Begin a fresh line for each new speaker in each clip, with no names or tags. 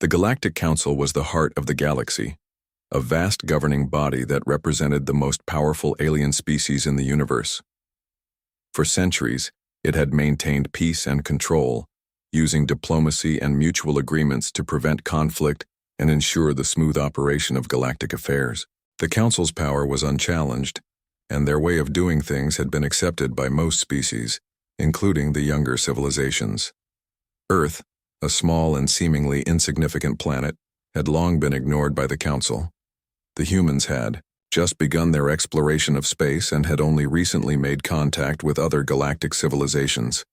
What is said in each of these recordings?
The Galactic Council was the heart of the galaxy, a vast governing body that represented the most powerful alien species in the universe. For centuries, it had maintained peace and control, using diplomacy and mutual agreements to prevent conflict and ensure the smooth operation of galactic affairs. The Council's power was unchallenged, and their way of doing things had been accepted by most species, including the younger civilizations. Earth, a small and seemingly insignificant planet, had long been ignored by the Council. The humans had just begun their exploration of space and had only recently made contact with other galactic civilizations.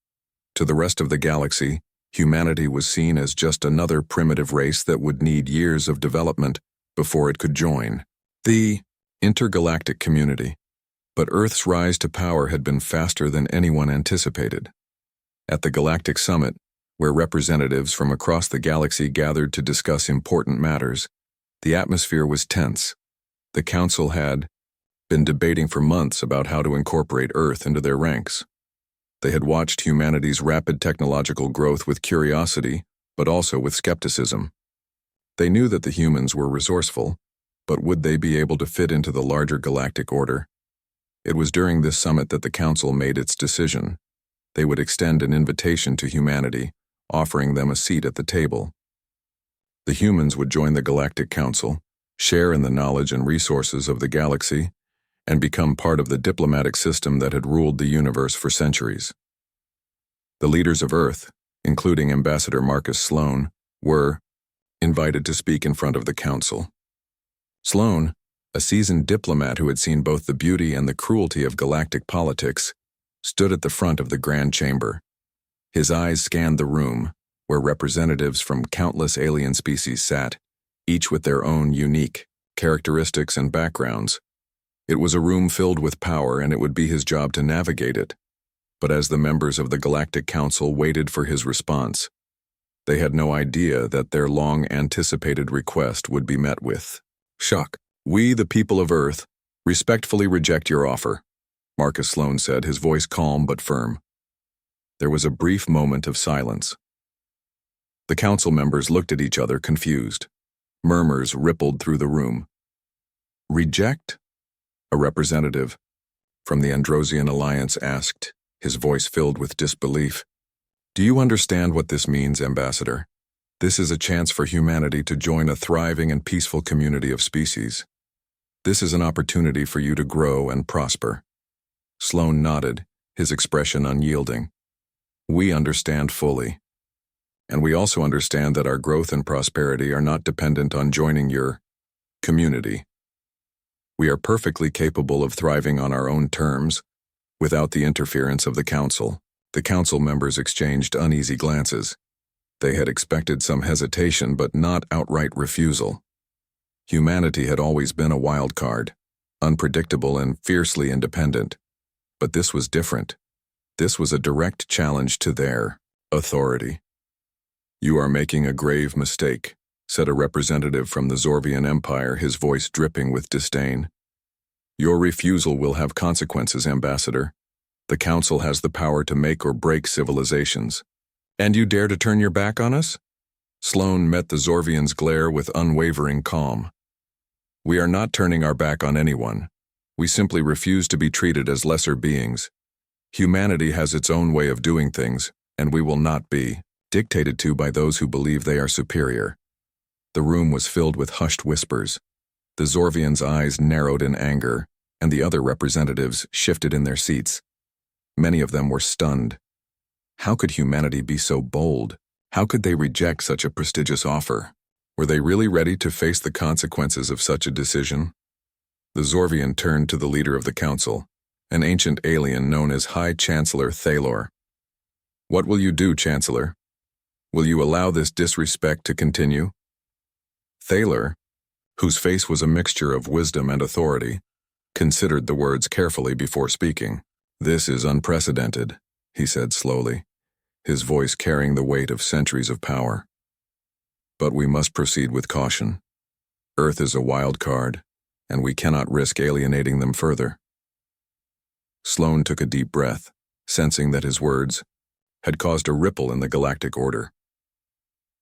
To the rest of the galaxy, humanity was seen as just another primitive race that would need years of development before it could join the intergalactic community. But Earth's rise to power had been faster than anyone anticipated. At the Galactic Summit, where representatives from across the galaxy gathered to discuss important matters, the atmosphere was tense. The Council had been debating for months about how to incorporate Earth into their ranks. They had watched humanity's rapid technological growth with curiosity, but also with skepticism. They knew that the humans were resourceful, but would they be able to fit into the larger galactic order? It was during this summit that the Council made its decision. They would extend an invitation to humanity, offering them a seat at the table. The humans would join the Galactic Council, share in the knowledge and resources of the galaxy, and become part of the diplomatic system that had ruled the universe for centuries. The leaders of Earth, including Ambassador Marcus Sloan, were invited to speak in front of the Council. Sloan, a seasoned diplomat who had seen both the beauty and the cruelty of galactic politics, stood at the front of the Grand Chamber. His eyes scanned the room, where representatives from countless alien species sat, each with their own unique characteristics and backgrounds. It was a room filled with power, and it would be his job to navigate it. But as the members of the Galactic Council waited for his response, they had no idea that their long-anticipated request would be met with shock. "We, the people of Earth, respectfully reject your offer," Marcus Sloan said, his voice calm but firm. There was a brief moment of silence. The Council members looked at each other, confused. Murmurs rippled through the room. "Reject?" A representative from the Androsian Alliance asked, his voice filled with disbelief. "Do you understand what this means, Ambassador? This is a chance for humanity to join a thriving and peaceful community of species. This is an opportunity for you to grow and prosper." Sloan nodded, his expression unyielding. "We understand fully. And we also understand that our growth and prosperity are not dependent on joining your community. We are perfectly capable of thriving on our own terms, without the interference of the Council." The Council members exchanged uneasy glances. They had expected some hesitation, but not outright refusal. Humanity had always been a wild card, unpredictable and fiercely independent. But this was different. This was a direct challenge to their authority. "You are making a grave mistake," said a representative from the Zorvian Empire, his voice dripping with disdain. "Your refusal will have consequences, Ambassador. The Council has the power to make or break civilizations. And you dare to turn your back on us?" Sloan met the Zorvian's glare with unwavering calm. "We are not turning our back on anyone. We simply refuse to be treated as lesser beings. Humanity has its own way of doing things, and we will not be dictated to by those who believe they are superior." The room was filled with hushed whispers. The Zorvian's eyes narrowed in anger, and the other representatives shifted in their seats. Many of them were stunned. How could humanity be so bold? How could they reject such a prestigious offer? Were they really ready to face the consequences of such a decision? The Zorvian turned to the leader of the Council, an ancient alien known as High Chancellor Thaylor. "What will you do, Chancellor? Will you allow this disrespect to continue?" Thaylor, whose face was a mixture of wisdom and authority, considered the words carefully before speaking. "This is unprecedented," he said slowly, his voice carrying the weight of centuries of power. "But we must proceed with caution. Earth is a wild card, and we cannot risk alienating them further." Sloan took a deep breath, sensing that his words had caused a ripple in the galactic order.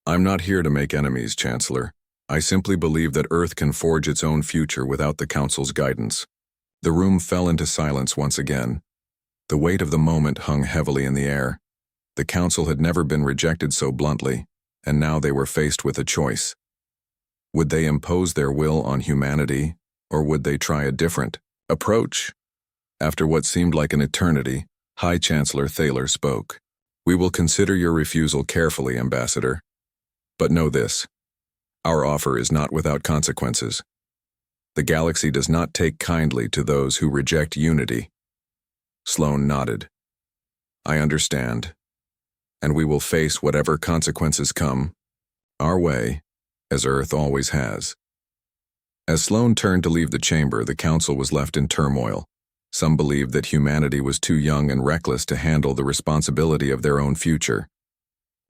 I'm not here to make enemies, Chancellor. I simply believe that Earth can forge its own future without the Council's guidance. The room fell into silence once again. The weight of the moment hung heavily in the air. The Council had never been rejected so bluntly, and now they were faced with a choice. Would they impose their will on humanity, or would they try a different approach? After what seemed like an eternity, High Chancellor Thaylor spoke. We will consider your refusal carefully, Ambassador. But know this. Our offer is not without consequences. The galaxy does not take kindly to those who reject unity. Sloan nodded. I understand. And we will face whatever consequences come our way, as Earth always has. As Sloan turned to leave the chamber, the Council was left in turmoil. Some believed that humanity was too young and reckless to handle the responsibility of their own future.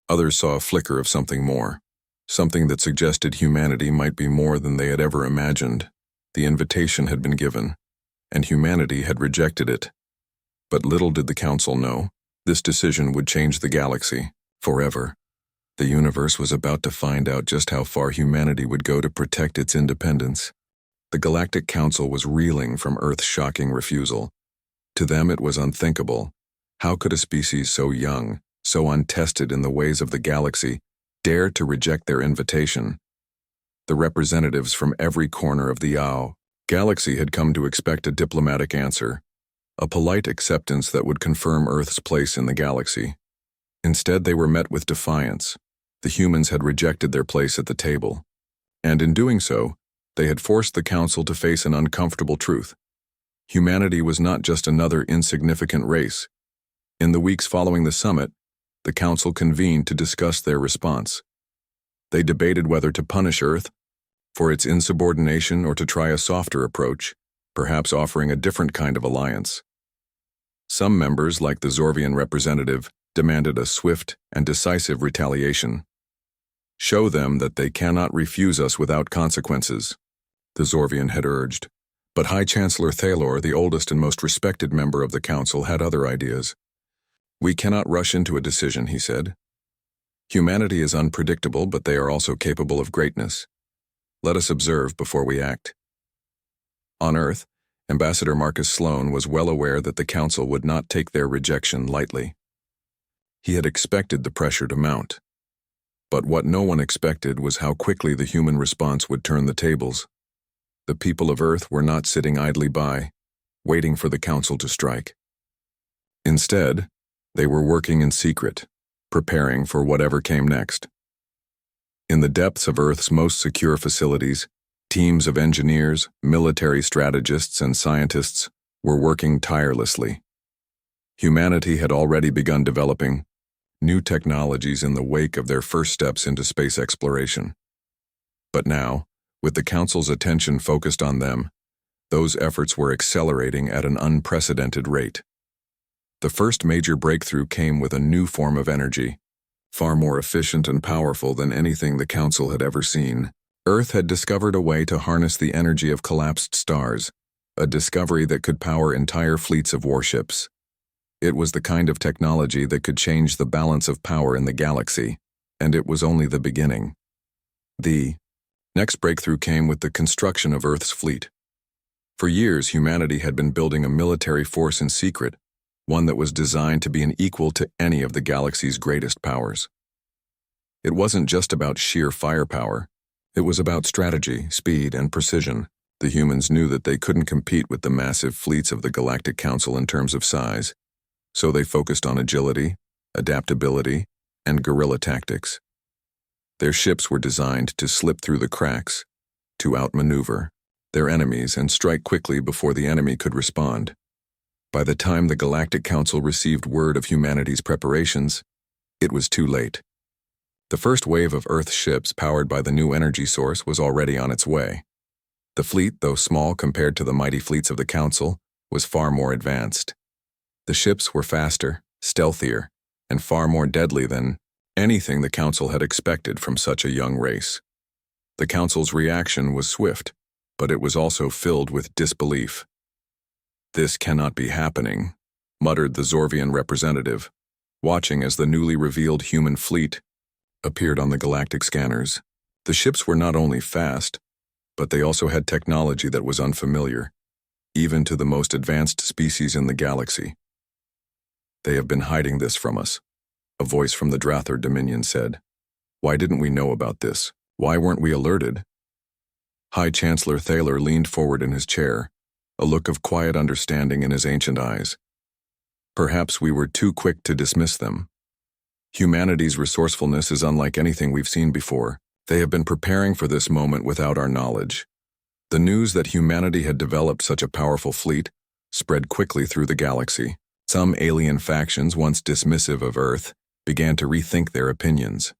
Others saw a flicker of something more, something that suggested humanity might be more than they had ever imagined. The invitation had been given, and humanity had rejected it. But little did the Council know, this decision would change the galaxy forever. The universe was about to find out just how far humanity would go to protect its independence. The Galactic Council was reeling from Earth's shocking refusal. To them it was unthinkable. How could a species so young, so untested in the ways of the galaxy, dare to reject their invitation? The representatives from every corner of the galaxy had come to expect a diplomatic answer, a polite acceptance that would confirm Earth's place in the galaxy. Instead, they were met with defiance. The humans had rejected their place at the table, and in doing so, they had forced the Council to face an uncomfortable truth. Humanity was not just another insignificant race. In the weeks following the summit, the Council convened to discuss their response. They debated whether to punish Earth for its insubordination or to try a softer approach, perhaps offering a different kind of alliance. Some members, like the Zorvian representative, demanded a swift and decisive retaliation. Show them that they cannot refuse us without consequences, the Zorvian had urged. But High Chancellor Thaylor, the oldest and most respected member of the Council, had other ideas. We cannot rush into a decision, he said. Humanity is unpredictable, but they are also capable of greatness. Let us observe before we act. On Earth, Ambassador Marcus Sloan was well aware that the Council would not take their rejection lightly. He had expected the pressure to mount. But what no one expected was how quickly the human response would turn the tables. The people of Earth were not sitting idly by, waiting for the Council to strike. Instead, they were working in secret, preparing for whatever came next. In the depths of Earth's most secure facilities, teams of engineers, military strategists, and scientists were working tirelessly. Humanity had already begun developing new technologies in the wake of their first steps into space exploration. But now, with the Council's attention focused on them, those efforts were accelerating at an unprecedented rate. The first major breakthrough came with a new form of energy, far more efficient and powerful than anything the Council had ever seen. Earth had discovered a way to harness the energy of collapsed stars, a discovery that could power entire fleets of warships. It was the kind of technology that could change the balance of power in the galaxy, and it was only the beginning. The next breakthrough came with the construction of Earth's fleet. For years, humanity had been building a military force in secret, one that was designed to be an equal to any of the galaxy's greatest powers. It wasn't just about sheer firepower. It was about strategy, speed, and precision. The humans knew that they couldn't compete with the massive fleets of the Galactic Council in terms of size, so they focused on agility, adaptability, and guerrilla tactics. Their ships were designed to slip through the cracks, to outmaneuver their enemies and strike quickly before the enemy could respond. By the time the Galactic Council received word of humanity's preparations, it was too late. The first wave of Earth ships powered by the new energy source was already on its way. The fleet, though small compared to the mighty fleets of the Council, was far more advanced. The ships were faster, stealthier, and far more deadly than anything the Council had expected from such a young race. The Council's reaction was swift, but it was also filled with disbelief. "This cannot be happening," muttered the Zorvian representative, watching as the newly revealed human fleet appeared on the galactic scanners. The ships were not only fast, but they also had technology that was unfamiliar, even to the most advanced species in the galaxy. "They have been hiding this from us," a voice from the Drather Dominion said. "Why didn't we know about this? Why weren't we alerted?" High Chancellor Thaylor leaned forward in his chair, a look of quiet understanding in his ancient eyes. "Perhaps we were too quick to dismiss them. Humanity's resourcefulness is unlike anything we've seen before. They have been preparing for this moment without our knowledge." The news that humanity had developed such a powerful fleet spread quickly through the galaxy. Some alien factions, once dismissive of Earth, began to rethink their opinions.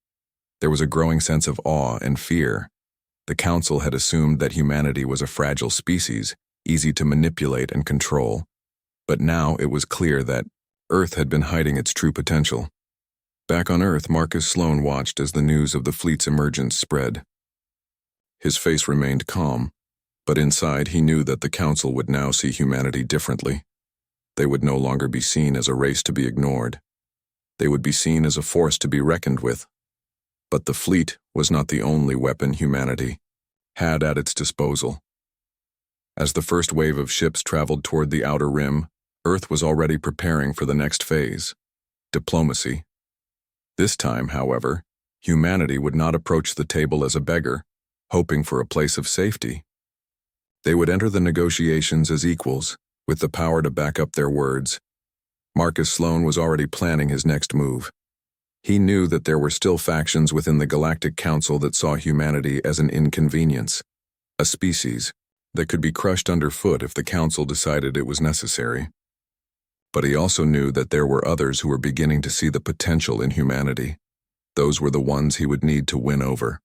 There was a growing sense of awe and fear. The Council had assumed that humanity was a fragile species, easy to manipulate and control. But now it was clear that Earth had been hiding its true potential. Back on Earth, Marcus Sloan watched as the news of the fleet's emergence spread. His face remained calm, but inside he knew that the Council would now see humanity differently. They would no longer be seen as a race to be ignored. They would be seen as a force to be reckoned with. But the fleet was not the only weapon humanity had at its disposal. As the first wave of ships traveled toward the outer rim, Earth was already preparing for the next phase: diplomacy. This time, however, humanity would not approach the table as a beggar, hoping for a place of safety. They would enter the negotiations as equals, with the power to back up their words. Marcus Sloan was already planning his next move. He knew that there were still factions within the Galactic Council that saw humanity as an inconvenience, a species that could be crushed underfoot if the Council decided it was necessary. But he also knew that there were others who were beginning to see the potential in humanity. Those were the ones he would need to win over.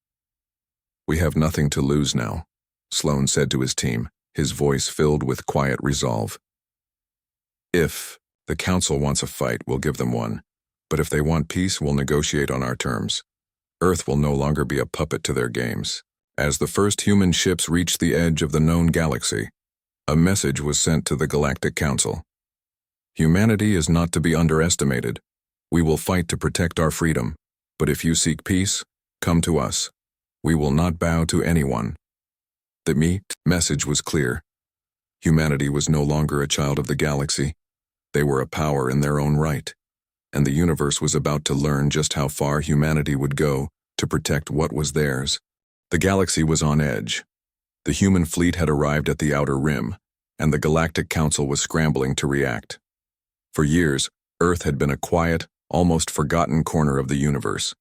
"We have nothing to lose now," Sloan said to his team, his voice filled with quiet resolve. "If the Council wants a fight, we'll give them one. But if they want peace, we'll negotiate on our terms. Earth will no longer be a puppet to their games." As the first human ships reached the edge of the known galaxy, a message was sent to the Galactic Council. "Humanity is not to be underestimated. We will fight to protect our freedom. But if you seek peace, come to us. We will not bow to anyone." The message was clear. Humanity was no longer a child of the galaxy. They were a power in their own right. And the universe was about to learn just how far humanity would go to protect what was theirs. The galaxy was on edge. The human fleet had arrived at the outer rim, and the Galactic Council was scrambling to react. For years, Earth had been a quiet, almost forgotten corner of the universe.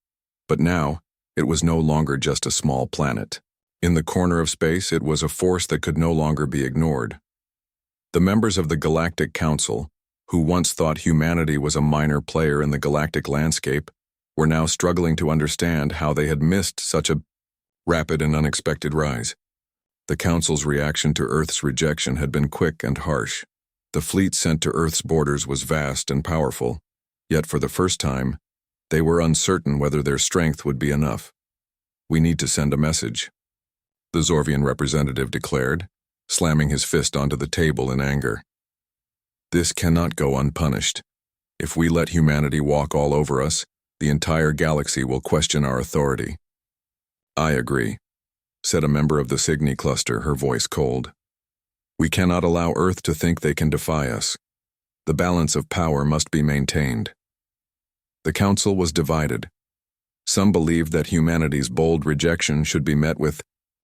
But now, it was no longer just a small planet. In the corner of space, it was a force that could no longer be ignored. The members of the Galactic Council, who once thought humanity was a minor player in the galactic landscape, were now struggling to understand how they had missed such a rapid and unexpected rise. The Council's reaction to Earth's rejection had been quick and harsh. The fleet sent to Earth's borders was vast and powerful, yet for the first time, they were uncertain whether their strength would be enough. "We need to send a message," the Zorvian representative declared, slamming his fist onto the table in anger. "This cannot go unpunished. If we let humanity walk all over us, the entire galaxy will question our authority." "I agree," said a member of the Cygni cluster, her voice cold. "We cannot allow Earth to think they can defy us. The balance of power must be maintained." The Council was divided. Some believed that humanity's bold rejection should be met with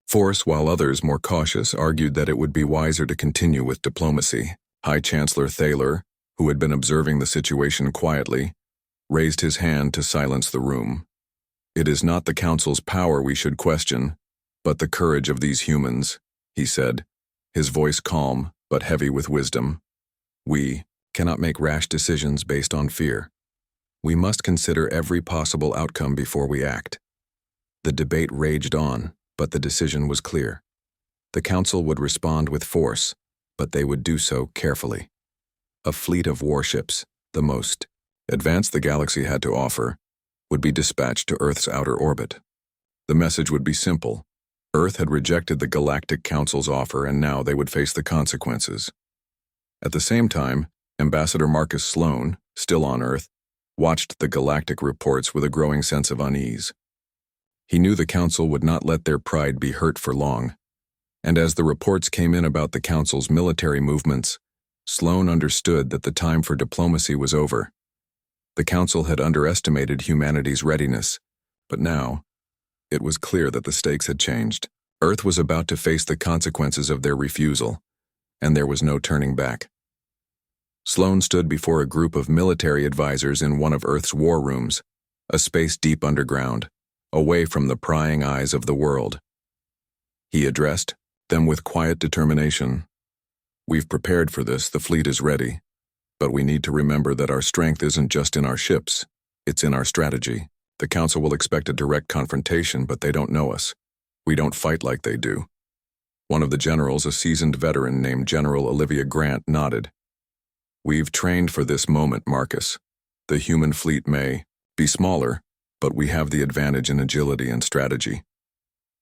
force, while others, more cautious, argued that it would be wiser to continue with diplomacy. High Chancellor Thaylor, who had been observing the situation quietly, raised his hand to silence the room. "It is not the Council's power we should question, but the courage of these humans," he said, his voice calm but heavy with wisdom. "We cannot make rash decisions based on fear. We must consider every possible outcome before we act." The debate raged on, but the decision was clear. The Council would respond with force, but they would do so carefully. A fleet of warships, the most advanced the galaxy had to offer, would be dispatched to Earth's outer orbit. The message would be simple. Earth had rejected the Galactic Council's offer, and now they would face the consequences. At the same time, Ambassador Marcus Sloan, still on Earth, watched the galactic reports with a growing sense of unease. He knew the Council would not let their pride be hurt for long, and as the reports came in about the Council's military movements, Sloan understood that the time for diplomacy was over. The Council had underestimated humanity's readiness, but now, it was clear that the stakes had changed. Earth was about to face the consequences of their refusal, and there was no turning back. Sloan stood before a group of military advisors in one of Earth's war rooms, a space deep underground, away from the prying eyes of the world. He addressed them with quiet determination. "We've prepared for this, the fleet is ready, but we need to remember that our strength isn't just in our ships, it's in our strategy. The Council will expect a direct confrontation, but they don't know us. We don't fight like they do." One of the generals, a seasoned veteran named General Olivia Grant, nodded. "We've trained for this moment, Marcus. The human fleet may be smaller, but we have the advantage in agility and strategy.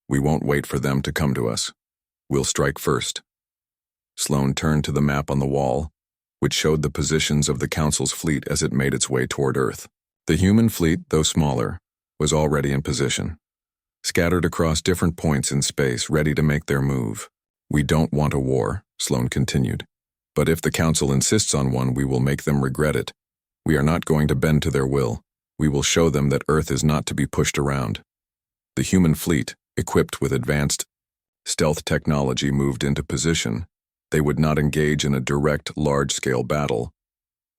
We won't wait for them to come to us. We'll strike first." Sloan turned to the map on the wall, which showed the positions of the Council's fleet as it made its way toward Earth. The human fleet, though smaller, was already in position, scattered across different points in space, ready to make their move. "We don't want a war," Sloan continued. "But if the Council insists on one, we will make them regret it. We are not going to bend to their will. We will show them that Earth is not to be pushed around." The human fleet, equipped with advanced stealth technology, moved into position. They would not engage in a direct, large-scale battle.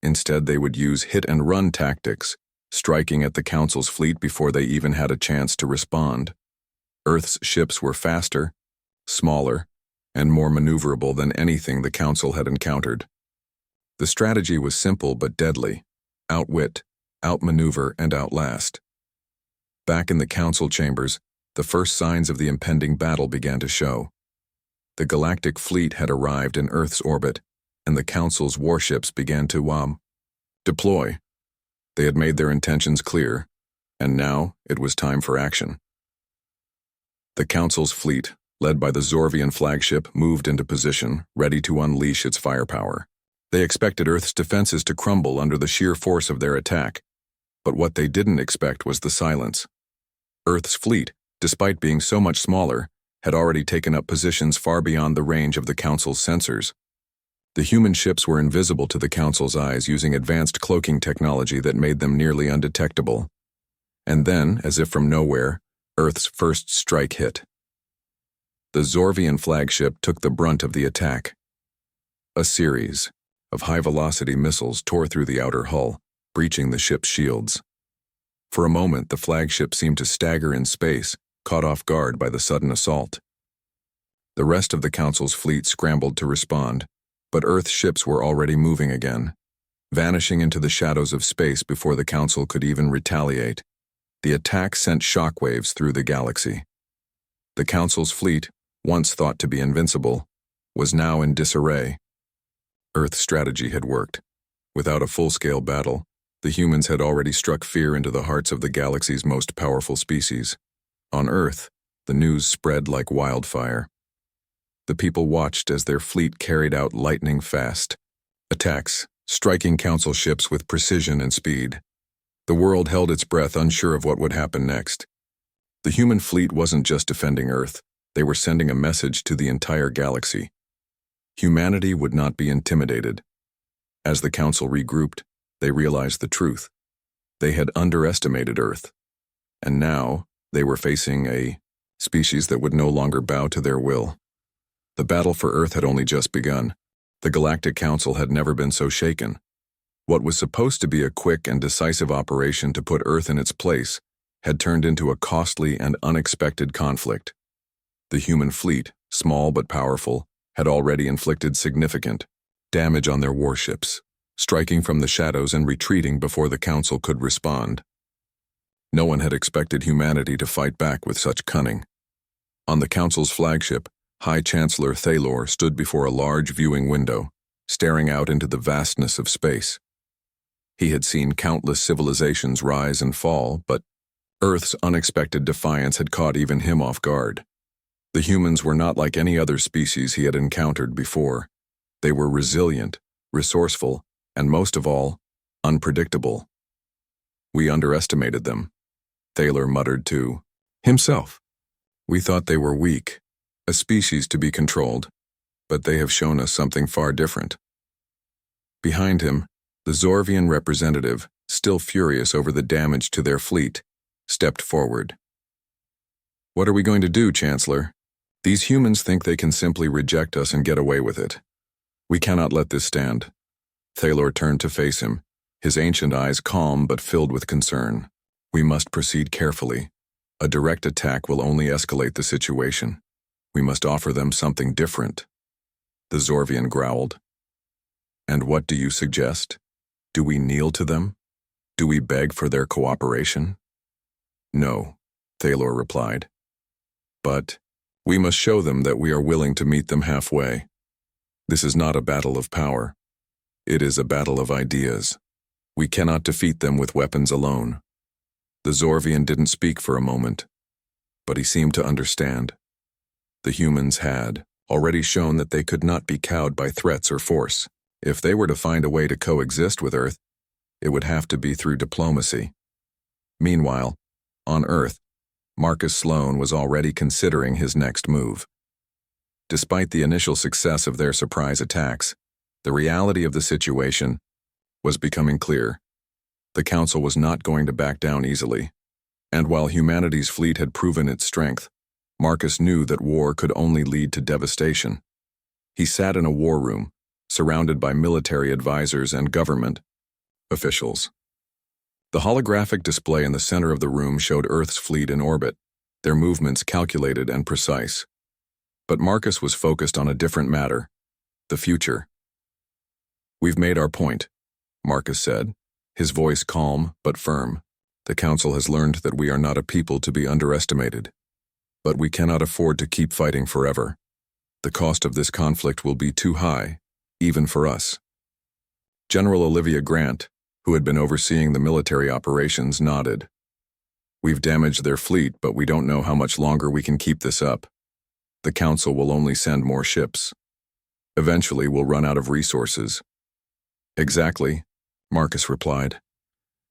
Instead, they would use hit-and-run tactics, striking at the Council's fleet before they even had a chance to respond. Earth's ships were faster, smaller, and more maneuverable than anything the Council had encountered. The strategy was simple but deadly: outwit, outmaneuver, and outlast. Back in the Council chambers, the first signs of the impending battle began to show. The Galactic fleet had arrived in Earth's orbit, and the Council's warships began to deploy. They had made their intentions clear, and now it was time for action. The Council's fleet, led by the Zorvian flagship, moved into position, ready to unleash its firepower. They expected Earth's defenses to crumble under the sheer force of their attack, but what they didn't expect was the silence. Earth's fleet, despite being so much smaller, had already taken up positions far beyond the range of the Council's sensors. The human ships were invisible to the Council's eyes, using advanced cloaking technology that made them nearly undetectable. And then, as if from nowhere, Earth's first strike hit. The Zorvian flagship took the brunt of the attack. A series of high-velocity missiles tore through the outer hull, breaching the ship's shields. For a moment, the flagship seemed to stagger in space, caught off guard by the sudden assault. The rest of the Council's fleet scrambled to respond, but Earth's ships were already moving again, vanishing into the shadows of space before the Council could even retaliate. The attack sent shockwaves through the galaxy. The Council's fleet, once thought to be invincible, was now in disarray. Earth's strategy had worked. Without a full-scale battle, the humans had already struck fear into the hearts of the galaxy's most powerful species. On Earth, the news spread like wildfire. The people watched as their fleet carried out lightning-fast attacks, striking Council ships with precision and speed. The world held its breath, unsure of what would happen next. The human fleet wasn't just defending Earth, they were sending a message to the entire galaxy. Humanity would not be intimidated. As the Council regrouped, they realized the truth. They had underestimated Earth, and now they were facing a species that would no longer bow to their will. The battle for Earth had only just begun. The Galactic Council had never been so shaken. What was supposed to be a quick and decisive operation to put Earth in its place had turned into a costly and unexpected conflict. The human fleet, small but powerful, had already inflicted significant damage on their warships, striking from the shadows and retreating before the Council could respond. No one had expected humanity to fight back with such cunning. On the Council's flagship, High Chancellor Thaylor stood before a large viewing window, staring out into the vastness of space. He had seen countless civilizations rise and fall, but Earth's unexpected defiance had caught even him off guard. The humans were not like any other species he had encountered before. They were resilient, resourceful, and most of all, unpredictable. "We underestimated them," Thaylor muttered to Himself. We thought they were weak, a species to be controlled, but they have shown us something far different. Behind him, the Zorvian representative, still furious over the damage to their fleet, stepped forward. What are we going to do, Chancellor? These humans think they can simply reject us and get away with it. We cannot let this stand. Thaylor turned to face him, his ancient eyes calm but filled with concern. We must proceed carefully. A direct attack will only escalate the situation. We must offer them something different. The Zorvian growled. And what do you suggest? Do we kneel to them? Do we beg for their cooperation? No, Thaylor replied. But we must show them that we are willing to meet them halfway. This is not a battle of power. It is a battle of ideas. We cannot defeat them with weapons alone. The Zorvian didn't speak for a moment, but he seemed to understand. The humans had already shown that they could not be cowed by threats or force. If they were to find a way to coexist with Earth, it would have to be through diplomacy. Meanwhile, on Earth, Marcus Sloan was already considering his next move. Despite the initial success of their surprise attacks, the reality of the situation was becoming clear. The Council was not going to back down easily, and while humanity's fleet had proven its strength, Marcus knew that war could only lead to devastation. He sat in a war room, surrounded by military advisors and government officials. The holographic display in the center of the room showed Earth's fleet in orbit, their movements calculated and precise. But Marcus was focused on a different matter, the future. We've made our point, Marcus said, his voice calm but firm. The Council has learned that we are not a people to be underestimated. But we cannot afford to keep fighting forever. The cost of this conflict will be too high, even for us. General Olivia Grant, who had been overseeing the military operations, nodded. We've damaged their fleet, but we don't know how much longer we can keep this up. The Council will only send more ships. Eventually, we'll run out of resources. Exactly, Marcus replied.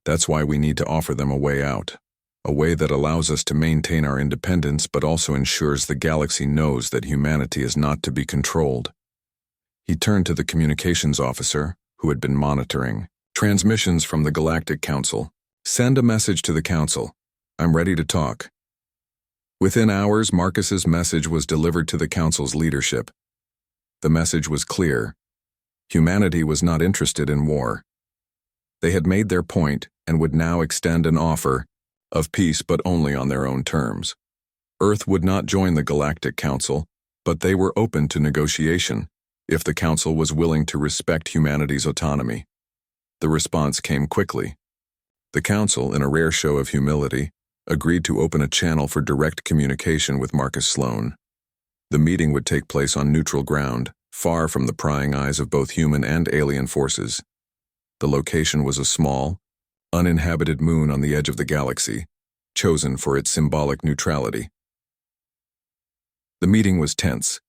That's why we need to offer them a way out. A way that allows us to maintain our independence but also ensures the galaxy knows that humanity is not to be controlled. He turned to the communications officer, who had been monitoring transmissions from the Galactic Council. Send a message to the Council. I'm ready to talk. Within hours, Marcus's message was delivered to the Council's leadership. The message was clear. Humanity was not interested in war. They had made their point and would now extend an offer of peace, but only on their own terms. Earth would not join the Galactic Council, but they were open to negotiation if the Council was willing to respect humanity's autonomy. The response came quickly. The Council, in a rare show of humility, agreed to open a channel for direct communication with Marcus Sloan. The meeting would take place on neutral ground, far from the prying eyes of both human and alien forces. The location was a small, uninhabited moon on the edge of the galaxy, chosen for its symbolic neutrality. The meeting was tense.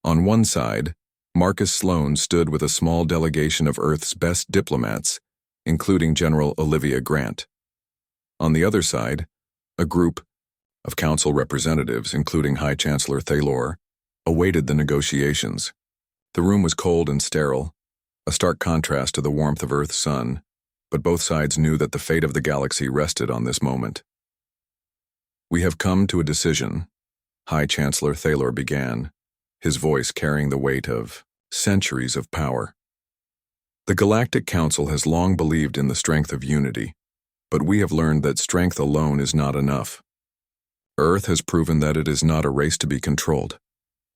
On one side, Marcus Sloan stood with a small delegation of Earth's best diplomats, including General Olivia Grant. On the other side, a group of Council representatives, including High Chancellor Thaylor, awaited the negotiations. The room was cold and sterile, a stark contrast to the warmth of Earth's sun, but both sides knew that the fate of the galaxy rested on this moment. We have come to a decision, High Chancellor Thaylor began, his voice carrying the weight of centuries of power. The Galactic Council has long believed in the strength of unity, but we have learned that strength alone is not enough. Earth has proven that it is not a race to be controlled.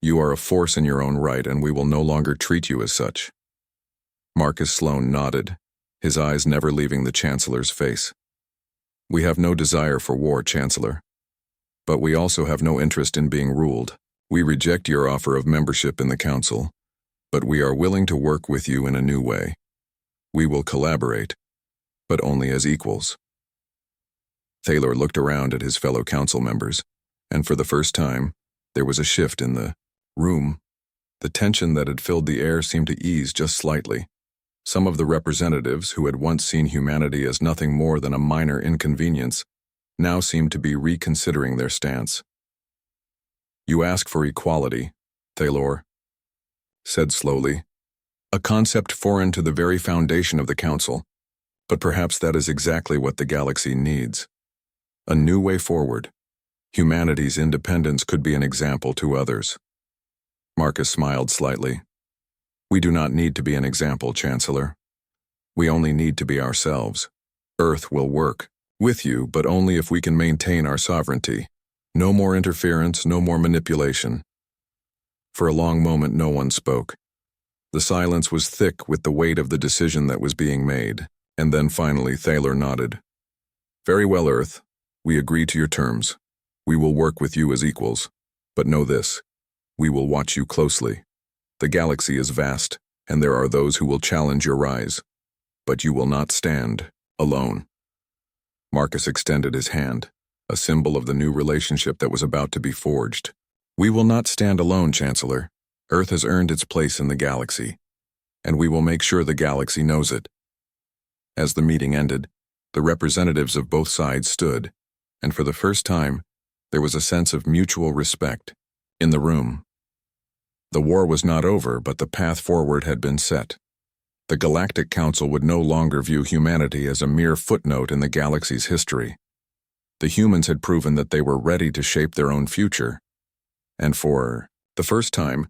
You are a force in your own right, and we will no longer treat you as such. Marcus Sloan nodded, his eyes never leaving the Chancellor's face. We have no desire for war, Chancellor. But we also have no interest in being ruled. We reject your offer of membership in the Council, but we are willing to work with you in a new way. We will collaborate, but only as equals. Thaylor looked around at his fellow Council members, and for the first time, there was a shift in the room. The tension that had filled the air seemed to ease just slightly. Some of the representatives, who had once seen humanity as nothing more than a minor inconvenience, now seemed to be reconsidering their stance. "You ask for equality," Thaylor said slowly, "a concept foreign to the very foundation of the Council, but perhaps that is exactly what the galaxy needs. A new way forward. Humanity's independence could be an example to others." Marcus smiled slightly. "We do not need to be an example, Chancellor. We only need to be ourselves. Earth will work with you, but only if we can maintain our sovereignty. No more interference, no more manipulation." For a long moment no one spoke. The silence was thick with the weight of the decision that was being made, and then finally Thaylor nodded. "Very well, Earth. We agree to your terms. We will work with you as equals. But know this, we will watch you closely. The galaxy is vast, and there are those who will challenge your rise. But you will not stand alone." Marcus extended his hand, a symbol of the new relationship that was about to be forged. "We will not stand alone, Chancellor. Earth has earned its place in the galaxy, and we will make sure the galaxy knows it." As the meeting ended, the representatives of both sides stood, and for the first time, there was a sense of mutual respect in the room. The war was not over, but the path forward had been set. The Galactic Council would no longer view humanity as a mere footnote in the galaxy's history. The humans had proven that they were ready to shape their own future, and for the first time,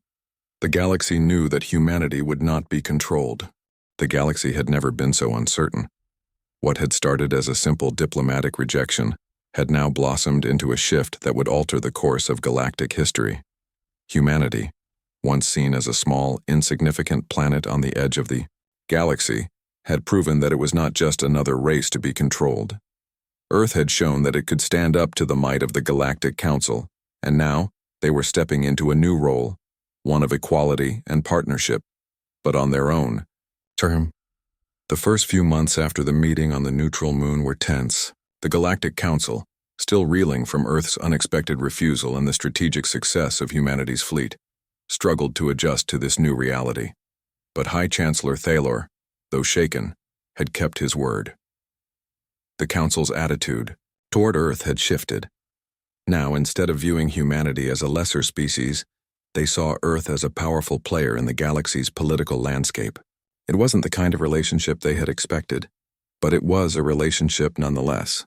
the galaxy knew that humanity would not be controlled. The galaxy had never been so uncertain. What had started as a simple diplomatic rejection had now blossomed into a shift that would alter the course of galactic history. Humanity, once seen as a small, insignificant planet on the edge of the galaxy, had proven that it was not just another race to be controlled. Earth had shown that it could stand up to the might of the Galactic Council, and now they were stepping into a new role, one of equality and partnership, but on their own term. The first few months after the meeting on the neutral moon were tense. The Galactic Council, still reeling from Earth's unexpected refusal and the strategic success of humanity's fleet, struggled to adjust to this new reality. But High Chancellor Thaylor, though shaken, had kept his word. The Council's attitude toward Earth had shifted. Now, instead of viewing humanity as a lesser species, they saw Earth as a powerful player in the galaxy's political landscape. It wasn't the kind of relationship they had expected, but it was a relationship nonetheless.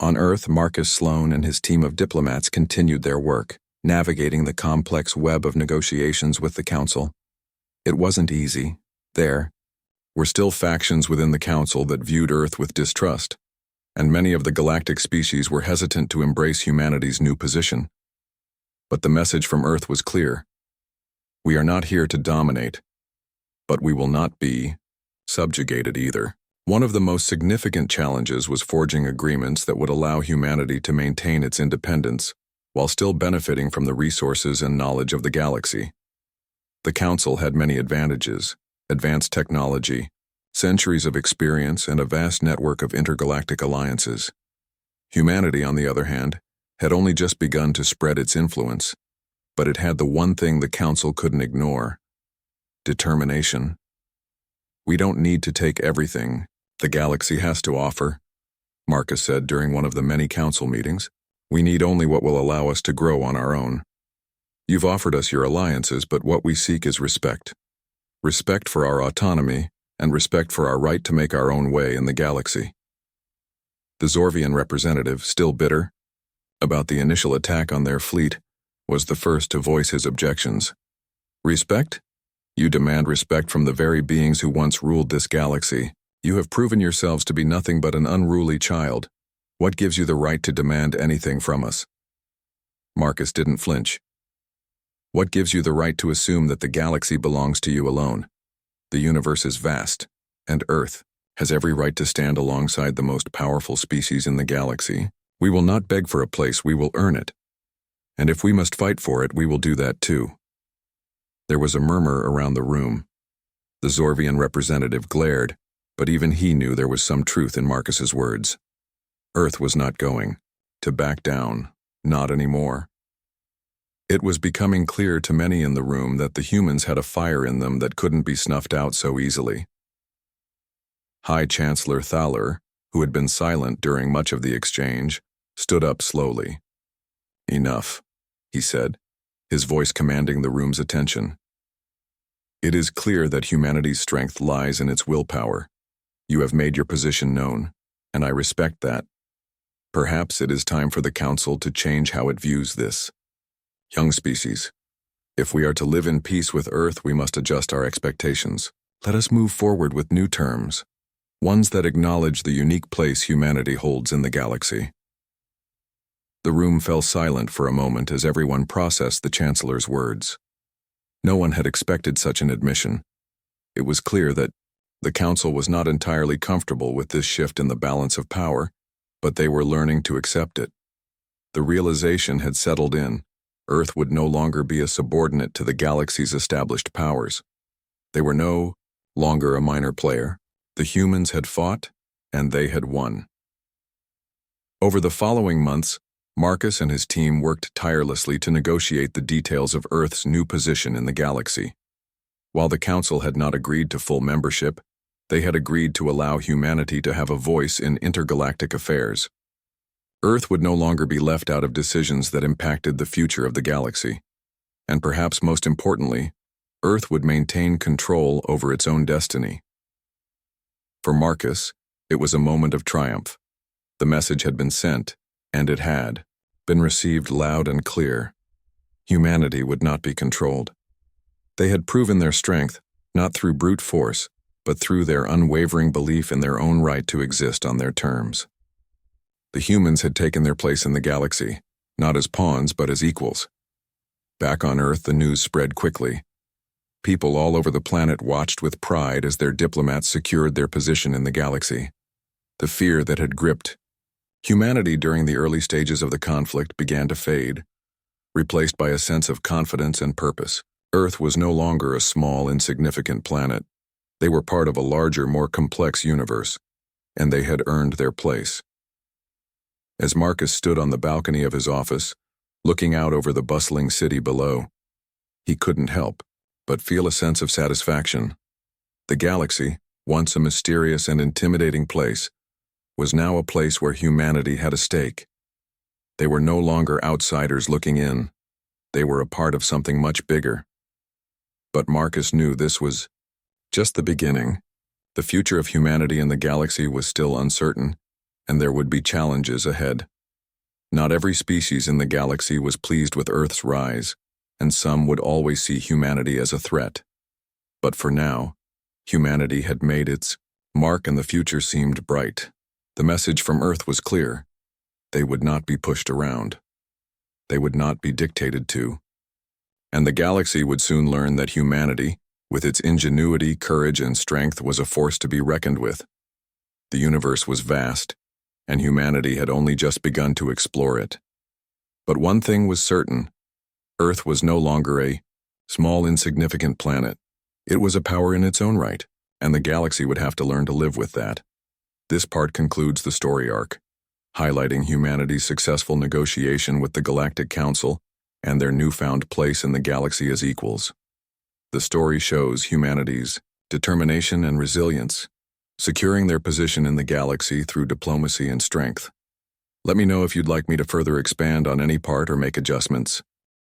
On Earth, Marcus Sloan and his team of diplomats continued their work, navigating the complex web of negotiations with the Council. It wasn't easy. There were still factions within the Council that viewed Earth with distrust, and many of the galactic species were hesitant to embrace humanity's new position. But the message from Earth was clear. We are not here to dominate, but we will not be subjugated either. One of the most significant challenges was forging agreements that would allow humanity to maintain its independence while still benefiting from the resources and knowledge of the galaxy. The Council had many advantages: advanced technology, centuries of experience, and a vast network of intergalactic alliances. Humanity, on the other hand, had only just begun to spread its influence, but it had the one thing the Council couldn't ignore: determination. "We don't need to take everything the galaxy has to offer," Marcus said during one of the many council meetings. "We need only what will allow us to grow on our own. You've offered us your alliances, but what we seek is respect. Respect for our autonomy, and respect for our right to make our own way in the galaxy." The Zorvian representative, still bitter about the initial attack on their fleet, was the first to voice his objections. "Respect? You demand respect from the very beings who once ruled this galaxy. You have proven yourselves to be nothing but an unruly child. What gives you the right to demand anything from us?" Marcus didn't flinch. "What gives you the right to assume that the galaxy belongs to you alone? The universe is vast, and Earth has every right to stand alongside the most powerful species in the galaxy. We will not beg for a place, we will earn it. And if we must fight for it, we will do that too." There was a murmur around the room. The Zorvian representative glared, but even he knew there was some truth in Marcus's words. Earth was not going to back down, not anymore. It was becoming clear to many in the room that the humans had a fire in them that couldn't be snuffed out so easily. High Chancellor Thaylor, who had been silent during much of the exchange, stood up slowly. "Enough," he said, his voice commanding the room's attention. "It is clear that humanity's strength lies in its willpower. You have made your position known, and I respect that. Perhaps it is time for the Council to change how it views this. Young species, if we are to live in peace with Earth, we must adjust our expectations. Let us move forward with new terms, ones that acknowledge the unique place humanity holds in the galaxy." The room fell silent for a moment as everyone processed the Chancellor's words. No one had expected such an admission. It was clear that the Council was not entirely comfortable with this shift in the balance of power, but they were learning to accept it. The realization had settled in. Earth would no longer be a subordinate to the galaxy's established powers. They were no longer a minor player. The humans had fought, and they had won. Over the following months, Marcus and his team worked tirelessly to negotiate the details of Earth's new position in the galaxy. While the Council had not agreed to full membership, they had agreed to allow humanity to have a voice in intergalactic affairs. Earth would no longer be left out of decisions that impacted the future of the galaxy. And perhaps most importantly, Earth would maintain control over its own destiny. For Marcus, it was a moment of triumph. The message had been sent, and it had been received loud and clear. Humanity would not be controlled. They had proven their strength, not through brute force, but through their unwavering belief in their own right to exist on their terms. The humans had taken their place in the galaxy, not as pawns but as equals. Back on Earth, the news spread quickly. People all over the planet watched with pride as their diplomats secured their position in the galaxy. The fear that had gripped humanity during the early stages of the conflict began to fade, replaced by a sense of confidence and purpose. Earth was no longer a small, insignificant planet. They were part of a larger, more complex universe, and they had earned their place. As Marcus stood on the balcony of his office, looking out over the bustling city below, he couldn't help but feel a sense of satisfaction. The galaxy, once a mysterious and intimidating place, was now a place where humanity had a stake. They were no longer outsiders looking in. They were a part of something much bigger. But Marcus knew this was just the beginning. The future of humanity in the galaxy was still uncertain, and there would be challenges ahead. Not every species in the galaxy was pleased with Earth's rise, and some would always see humanity as a threat. But for now, humanity had made its mark and the future seemed bright. The message from Earth was clear. They would not be pushed around. They would not be dictated to. And the galaxy would soon learn that humanity, with its ingenuity, courage, and strength, was a force to be reckoned with. The universe was vast, and humanity had only just begun to explore it. But one thing was certain. Earth was no longer a small, insignificant planet. It was a power in its own right, and the galaxy would have to learn to live with that. This part concludes the story arc, highlighting humanity's successful negotiation with the Galactic Council and their newfound place in the galaxy as equals. The story shows humanity's determination and resilience, securing their position in the galaxy through diplomacy and strength. Let me know if you'd like me to further expand on any part or make adjustments.